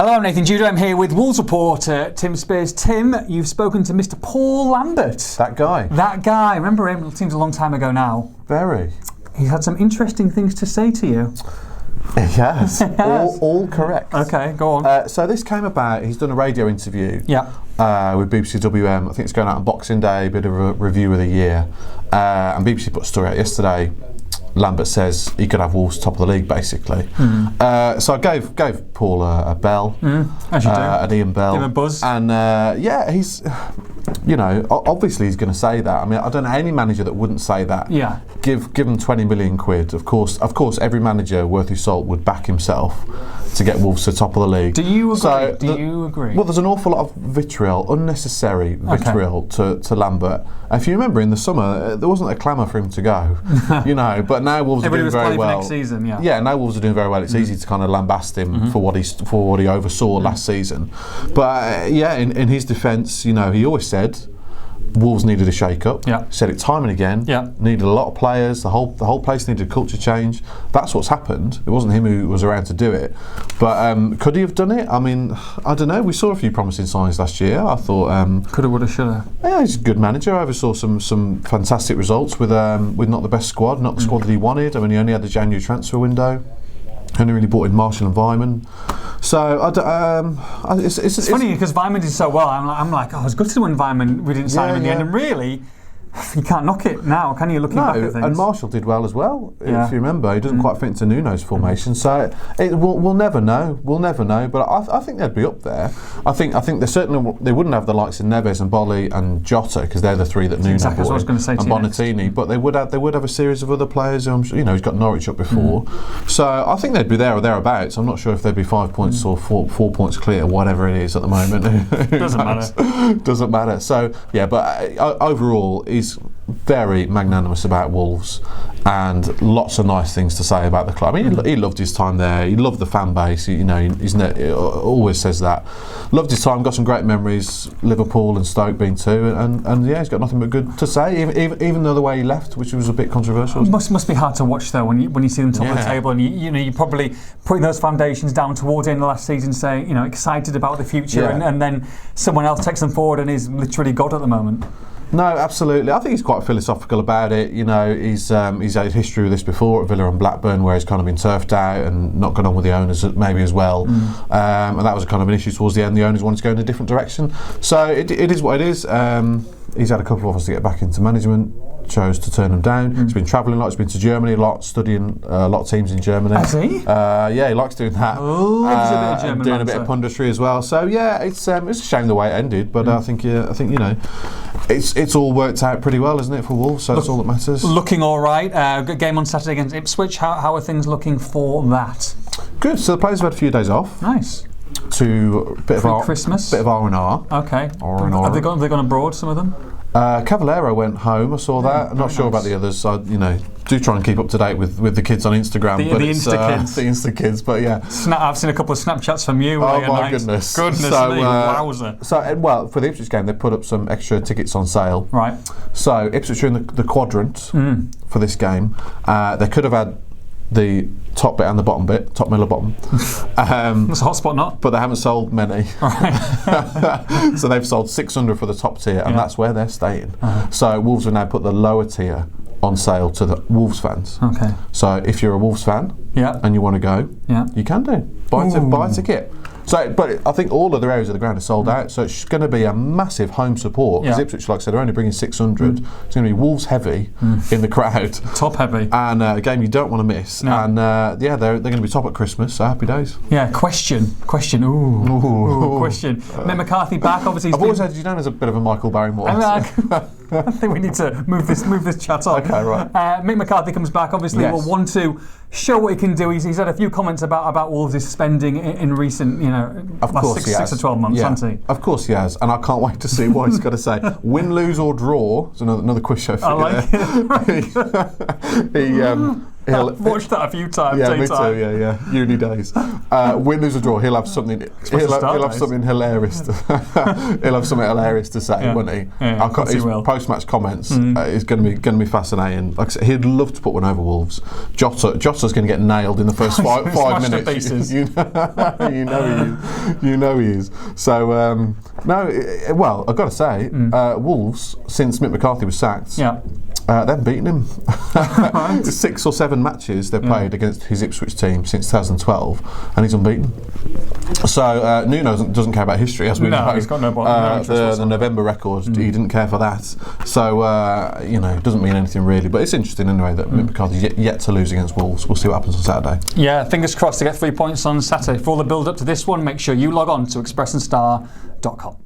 Hello, I'm Nathan Judo. I'm here with Wolves reporter Tim Spears. Tim, you've spoken to Mr. Paul Lambert. That guy. That guy. Remember him? It seems a long time ago now. Very. He's had some interesting things to say to you. Yes. all correct. Okay, go on. So this came about, he's done a radio interview with BBC WM. I think it's going out on Boxing Day, a bit of a review of the year. And BBC put a story out yesterday. Lambert says he could have Wolves top of the league, basically. So I gave Paul a bell, as you do. an Ian Bell. Give him a buzz. And he's, obviously he's going to say that. I mean, I don't know any manager that wouldn't say that. Yeah. Give them 20 million quid. Of course, every manager worth his salt would back himself to get Wolves to top of the league. Do you agree? Do you agree? Well, there's an awful lot of vitriol, unnecessary vitriol to Lambert. If you remember, in the summer, there wasn't a clamour for him to go, but now Wolves are doing very well. Next season, yeah, now Wolves are doing very well. It's easy to kind of lambast him for what he oversaw last season. But in his defence, he always said Wolves needed a shake-up. Yeah. Said it time and again. Yeah. Needed a lot of players. The whole place needed a culture change. That's what's happened. It wasn't him who was around to do it. But could he have done it? I mean, I don't know. We saw a few promising signs last year. I thought coulda, woulda, shoulda. Yeah, he's a good manager. I oversaw some fantastic results with not the best squad, not the squad that he wanted. I mean, he only had the January transfer window. Only really brought in Marshall and Vyman. So it's funny because Vyman did so well. I'm like, I was gutted when we didn't sign him in the end. And really, you can't knock it now, can you? Looking back at things. And Marshall did well as well. If you remember, he doesn't quite fit into Nuno's formation. So we'll never know. We'll never know. But I think they'd be up there. I think they wouldn't have the likes of Neves and Bolly and Jota because they're the three that Nuno exactly bought what I was going to say and Bonatini. But they would have a series of other players. I'm sure, he's got Norwich up before. So I think they'd be there or thereabouts. I'm not sure if they'd be 5 points or 4 points clear, whatever it is at the moment. Doesn't matter. Doesn't matter. So but overall, he's very magnanimous about Wolves and lots of nice things to say about the club. I mean, he loved his time there. He loved the fan base. He always says that. Loved his time. Got some great memories. Liverpool and Stoke being too. And he's got nothing but good to say. Even though the way he left, which was a bit controversial. It must be hard to watch though when you see them top of the table and you probably putting those foundations down towards the end of last season, saying excited about the future, and then someone else takes them forward and is literally God at the moment. No, absolutely. I think he's quite philosophical about it. He's had history with this before at Villa and Blackburn, where he's kind of been turfed out and not gone on with the owners maybe as well. And that was kind of an issue towards the end. The owners wanted to go in a different direction. So it is what it is. He's had a couple of offers to get back into management. Chose to turn them down. He's been travelling a lot. He's been to Germany a lot, studying a lot of teams in Germany. Has he? He likes doing that. Loves a bit of German doing a bit of punditry as well. So it's a shame the way it ended, but I think it's all worked out pretty well, isn't it, for Wolves? So that's all that matters. Looking all right. Good game on Saturday against Ipswich. How are things looking for that? Good. So the players have had a few days off. Nice. To a bit of Christmas. Bit of R&R. Okay. R&R. Have they gone abroad? Some of them. Cavallero went home. I saw that. I'm not sure about the others. I, do try and keep up to date with the kids on Instagram. The Insta kids. The Insta kids, but yeah. I've seen a couple of Snapchats from you. Oh my goodness! Goodness me, wowzer. So for the Ipswich game, they put up some extra tickets on sale. Right. So Ipswich are in the quadrant for this game. They could have had the top bit and the bottom bit, top, middle, bottom. That's a hot spot, not? But they haven't sold many. Right. So they've sold 600 for the top tier, and that's where they're staying. So Wolves will now put the lower tier on sale to the Wolves fans. Okay. So if you're a Wolves fan and you want to go, you can do. Buy a ticket. So, but I think all other areas of the ground are sold out, so it's going to be a massive home support. Because Ipswich, like I said, are only bringing 600. It's going to be Wolves heavy in the crowd. Top heavy. And a game you don't want to miss. No. And they're going to be top at Christmas, so happy days. Yeah, question. Ooh, question. Mick McCarthy back, obviously. I've always had you known as a bit of a Michael Barrymore. I think we need to move this chat on. Okay, right. Mick McCarthy comes back, obviously will want to show what he can do. He's had a few comments about Wolves' spending in recent, last 6 to 12 months, hasn't he? Of course he has, and I can't wait to see what he's got to say. Win, lose or draw. It's another quiz show. I like it. I've watched that a few times. Yeah, me too. Yeah. Uni days. Win, lose or draw, he'll have something. He'll have something hilarious. He'll have something hilarious to say, won't he? Yeah, His post-match comments is going to be fascinating. Like I said, he'd love to put one over Wolves. Jota's going to get nailed in the first 5 minutes. You know he is. So well, I've got to say, Wolves, since Mick McCarthy was sacked, they've beaten him. 6 or 7 matches they've played against his Ipswich team since 2012, and he's unbeaten. So Nuno doesn't care about history, as we know. He's got no interest. The November record, he didn't care for that. So it doesn't mean anything really. But it's interesting anyway that Mick McCarthy's yet to lose against Wolves. We'll see what happens on Saturday. Yeah, fingers crossed to get 3 points on Saturday. For all the build up to this one, make sure you log on to expressandstar.com.